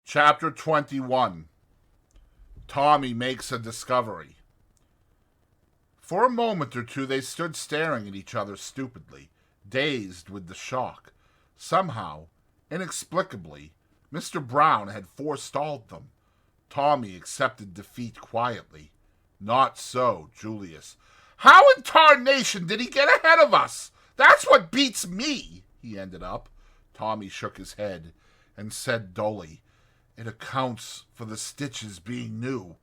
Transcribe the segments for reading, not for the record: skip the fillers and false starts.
Chapter 21. Tommy Makes a Discovery. For a moment or two they stood staring at each other stupidly, dazed with the shock. Somehow, inexplicably, Mr. Brown had forestalled them. Tommy accepted defeat quietly. Not so Julius. "How in tarnation did he get ahead of us? That's what beats me," he ended up. Tommy shook his head and said dully, "It accounts for the stitches being new.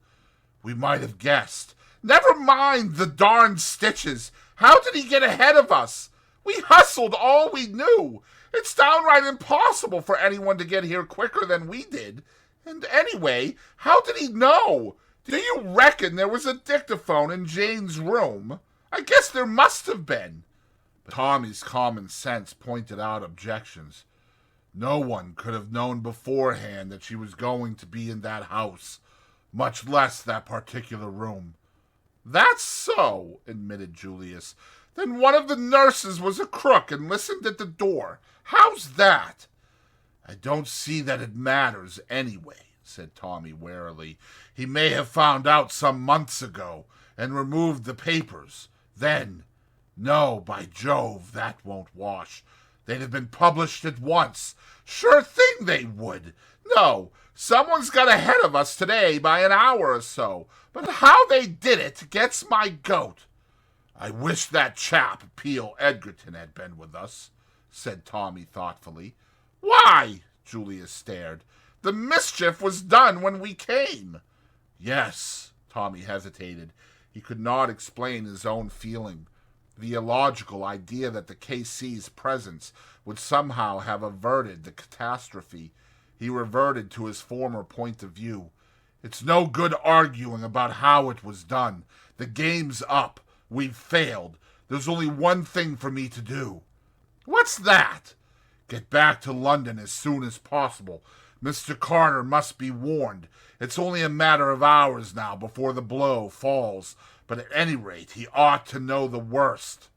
We might have guessed." "Never mind the darn stitches. How did he get ahead of us? We hustled all we knew. It's downright impossible for anyone to get here quicker than we did. And anyway, how did he know? Do you reckon there was a dictaphone in Jane's room? I guess there must have been." But Tommy's common sense pointed out objections. No one could have known beforehand that she was going to be in that house, much less that particular room. "That's so," admitted Julius. "Then one of the nurses was a crook and listened at the door. How's that?" "I don't see that it matters anyway," said Tommy warily. "He may have found out some months ago and removed the papers. Then, no, by Jove, that won't wash. They'd have been published at once. Sure thing they would. No, someone's got ahead of us today by an hour or so, but how they did it gets my goat." "I wish that chap, Peel Edgerton, had been with us," said Tommy thoughtfully. "Why?" Julius stared. "The mischief was done when we came." "Yes," Tommy hesitated. He could not explain his own feeling. The illogical idea that the K.C.'s presence would somehow have averted the catastrophe. He reverted to his former point of view. "It's no good arguing about how it was done. The game's up. We've failed. There's only one thing for me to do." "What's that?" "Get back to London as soon as possible. Mr. Carter must be warned. It's only a matter of hours now before the blow falls, but at any rate he ought to know the worst."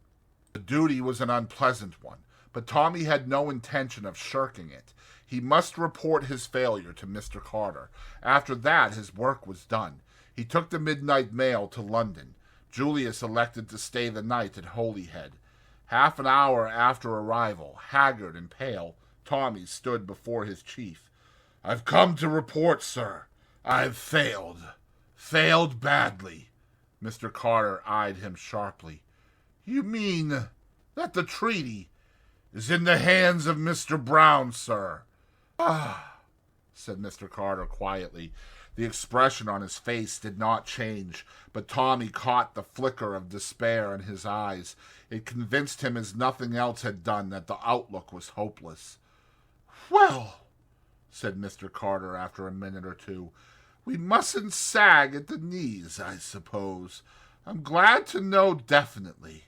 The duty was an unpleasant one, but Tommy had no intention of shirking it. He must report his failure to Mr. Carter. After that his work was done. He took the midnight mail to London. Julius elected to stay the night at Holyhead. Half an hour after arrival, haggard and pale, Tommy stood before his chief. "I've come to report, sir. I've failed. Failed badly." Mr. Carter eyed him sharply. "You mean that the treaty is in the hands of Mr. Brown, sir?" "Ah," said Mr. Carter quietly. The expression on his face did not change, but Tommy caught the flicker of despair in his eyes. It convinced him as nothing else had done that the outlook was hopeless. "Well," said Mr. Carter after a minute or two, "we mustn't sag at the knees, I suppose. I'm glad to know definitely.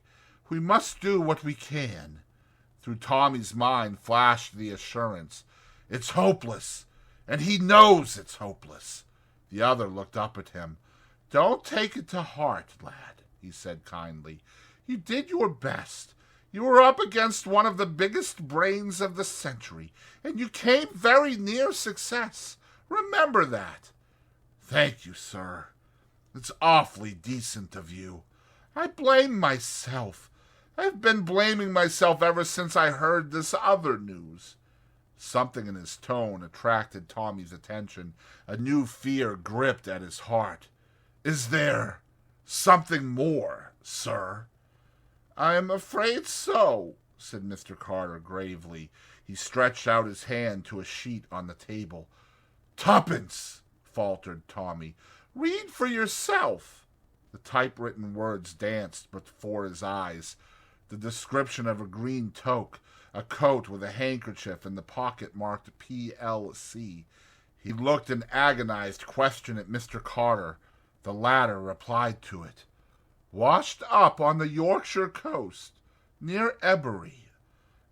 We must do what we can." Through Tommy's mind flashed the assurance. "It's hopeless, and he knows it's hopeless." The other looked up at him. "Don't take it to heart, lad," he said kindly. "You did your best. You were up against one of the biggest brains of the century, and you came very near success. Remember that." "Thank you, sir. It's awfully decent of you." "I blame myself. I've been blaming myself ever since I heard this other news." Something in his tone attracted Tommy's attention. A new fear gripped at his heart. "Is there something more, sir?" "I'm afraid so," said Mr. Carter gravely. He stretched out his hand to a sheet on the table. "Tuppence," faltered Tommy. "Read for yourself." The typewritten words danced before his eyes. The description of a green toque, a coat with a handkerchief in the pocket marked P.L.C. He looked in agonized question at Mr. Carter. The latter replied to it. "Washed up on the Yorkshire coast, near Ebury.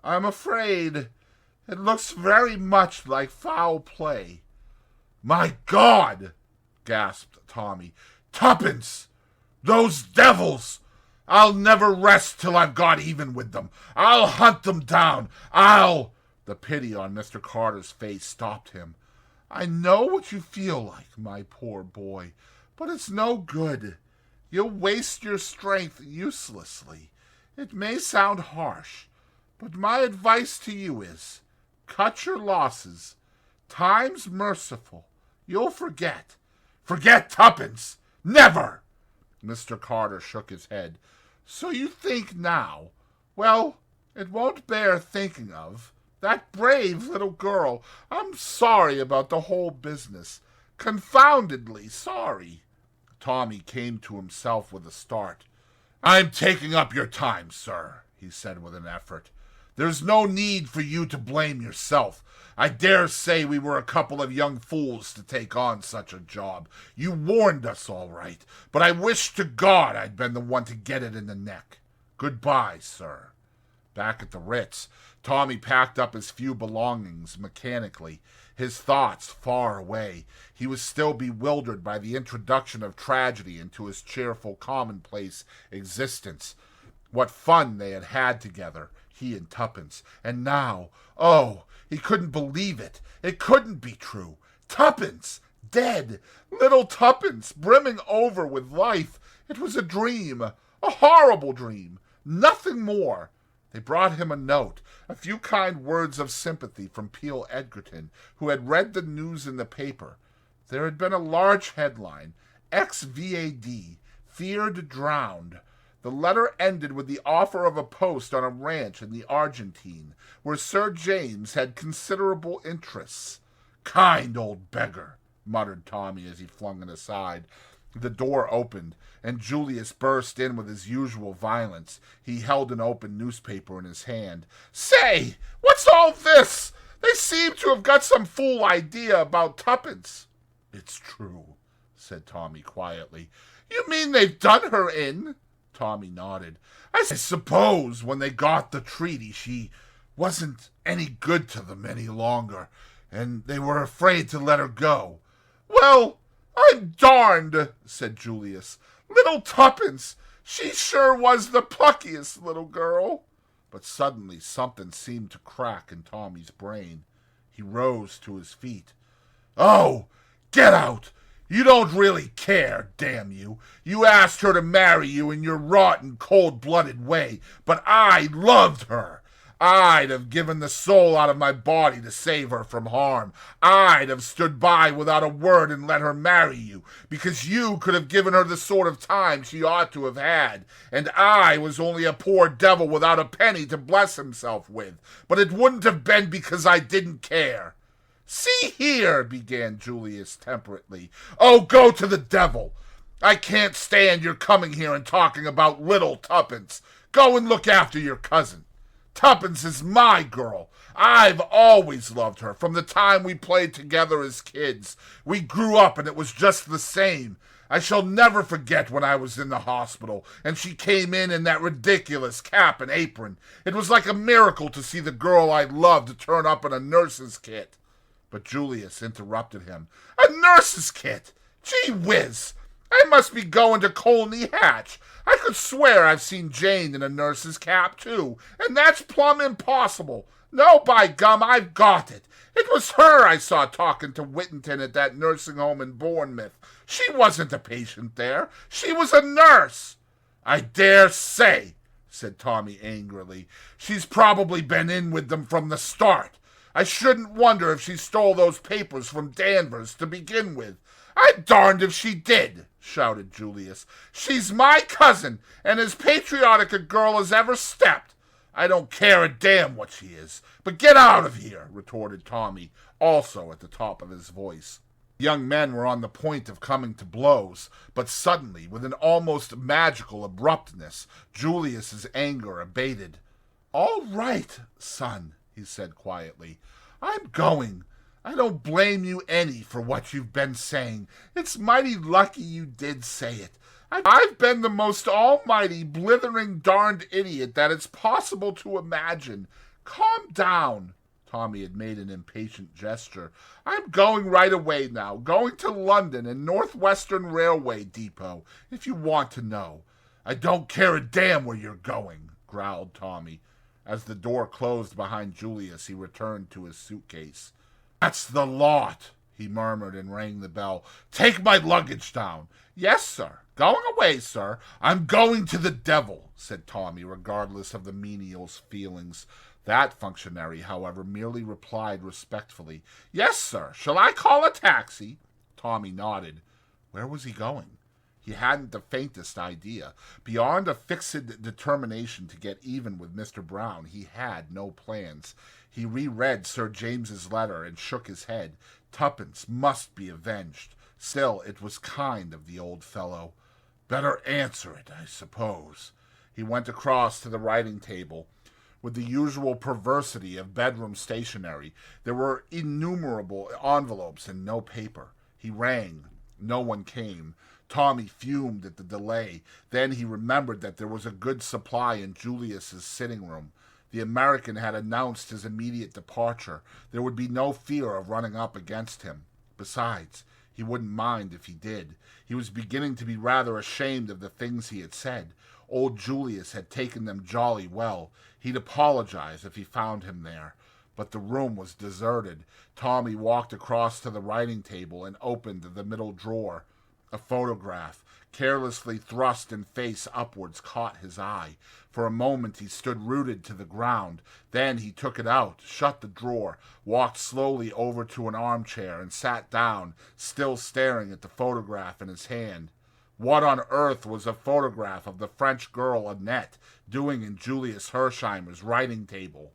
I'm afraid it looks very much like foul play." "My God!" gasped Tommy. "Tuppence! Those devils! I'll never rest till I've got even with them. I'll hunt them down. The pity on Mr. Carter's face stopped him. I know what you feel like, my poor boy, but it's no good. You'll waste your strength uselessly. It may sound harsh, but my advice to you is, cut your losses. Time's merciful. You'll forget. Forget tuppence! Never! Mr. Carter shook his head. So you think now? Well, it won't bear thinking of. That brave little girl. I'm sorry about the whole business. Confoundedly sorry. Tommy came to himself with a start. I'm taking up your time, sir, he said with an effort. There's no need for you to blame yourself. I dare say we were a couple of young fools to take on such a job. You warned us all right, but I wish to God I'd been the one to get it in the neck. Goodbye, sir. Back at the Ritz, Tommy packed up his few belongings mechanically, his thoughts far away. He was still bewildered by the introduction of tragedy into his cheerful, commonplace existence. What fun they had had together, he and tuppence. And now, oh, he couldn't believe it. It couldn't be true. Tuppence! Dead! Little tuppence, brimming over with life. It was a dream, a horrible dream, nothing more. They brought him a note, a few kind words of sympathy from Peel Edgerton, who had read the news in the paper. There had been a large headline, ex-VAD, feared drowned. The letter ended with the offer of a post on a ranch in the Argentine, where Sir James had considerable interests. Kind old beggar, muttered Tommy as he flung it aside. The door opened, and Julius burst in with his usual violence. He held an open newspaper in his hand. Say, what's all this? They seem to have got some fool idea about tuppence. It's true, said Tommy quietly. You mean they've done her in? Tommy nodded. I suppose when they got the treaty she wasn't any good to them any longer, and they were afraid to let her go. Well, I'm darned, said Julius. Little tuppence, she sure was the pluckiest little girl. But suddenly something seemed to crack in Tommy's brain. He rose to his feet. Oh, get out! You don't really care, damn you. You asked her to marry you in your rotten, cold-blooded way, but I loved her. I'd have given the soul out of my body to save her from harm. I'd have stood by without a word and let her marry you, because you could have given her the sort of time she ought to have had, and I was only a poor devil without a penny to bless himself with. But it wouldn't have been because I didn't care. See here, began Julius temperately. Oh, go to the devil. I can't stand your coming here and talking about little tuppence. Go and look after your cousin. Tuppence is my girl. I've always loved her from the time we played together as kids. We grew up and it was just the same. I shall never forget when I was in the hospital and she came in that ridiculous cap and apron. It was like a miracle to see the girl I loved turn up in a nurse's kit. But Julius interrupted him. A nurse's kit? Gee whiz! I must be going to Colney Hatch. I could swear I've seen Jane in a nurse's cap, too, and that's plumb impossible. No, by gum, I've got it. It was her I saw talking to Whittington at that nursing home in Bournemouth. She wasn't a patient there. She was a nurse. I dare say, said Tommy angrily. She's probably been in with them from the start. I shouldn't wonder if she stole those papers from Danvers to begin with. I'm darned if she did, shouted Julius. She's my cousin, and as patriotic a girl as ever stepped. I don't care a damn what she is. But get out of here, retorted Tommy, also at the top of his voice. The young men were on the point of coming to blows, but suddenly, with an almost magical abruptness, Julius's anger abated. All right, son, he said quietly. I'm going. I don't blame you any for what you've been saying. It's mighty lucky you did say it. I've been the most almighty, blithering, darned idiot that it's possible to imagine. Calm down. Tommy had made an impatient gesture. I'm going right away now, going to London and Northwestern Railway Depot, if you want to know. I don't care a damn where you're going, growled Tommy. As the door closed behind Julius, he returned to his suitcase. That's the lot, he murmured and rang the bell. "Take my luggage down." "Yes, sir. Going away, sir." "I'm going to the devil," said Tommy, regardless of the menial's feelings. That functionary, however, merely replied respectfully, "Yes, sir. Shall I call a taxi?" Tommy nodded. Where was he going? He hadn't the faintest idea. Beyond a fixed determination to get even with Mr. Brown, he had no plans. He reread Sir James's letter and shook his head. Tuppence must be avenged. Still, it was kind of the old fellow. Better answer it, I suppose. He went across to the writing table. With the usual perversity of bedroom stationery, there were innumerable envelopes and no paper. He rang. No one came. Tommy fumed at the delay. Then he remembered that there was a good supply in Julius's sitting room. The American had announced his immediate departure. There would be no fear of running up against him. Besides, he wouldn't mind if he did. He was beginning to be rather ashamed of the things he had said. Old Julius had taken them jolly well. He'd apologize if he found him there. But the room was deserted. Tommy walked across to the writing table and opened the middle drawer. A photograph, carelessly thrust and face upwards, caught his eye. For a moment he stood rooted to the ground. Then he took it out, shut the drawer, walked slowly over to an armchair, and sat down, still staring at the photograph in his hand. What on earth was a photograph of the French girl Annette doing in Julius Hersheimer's writing table?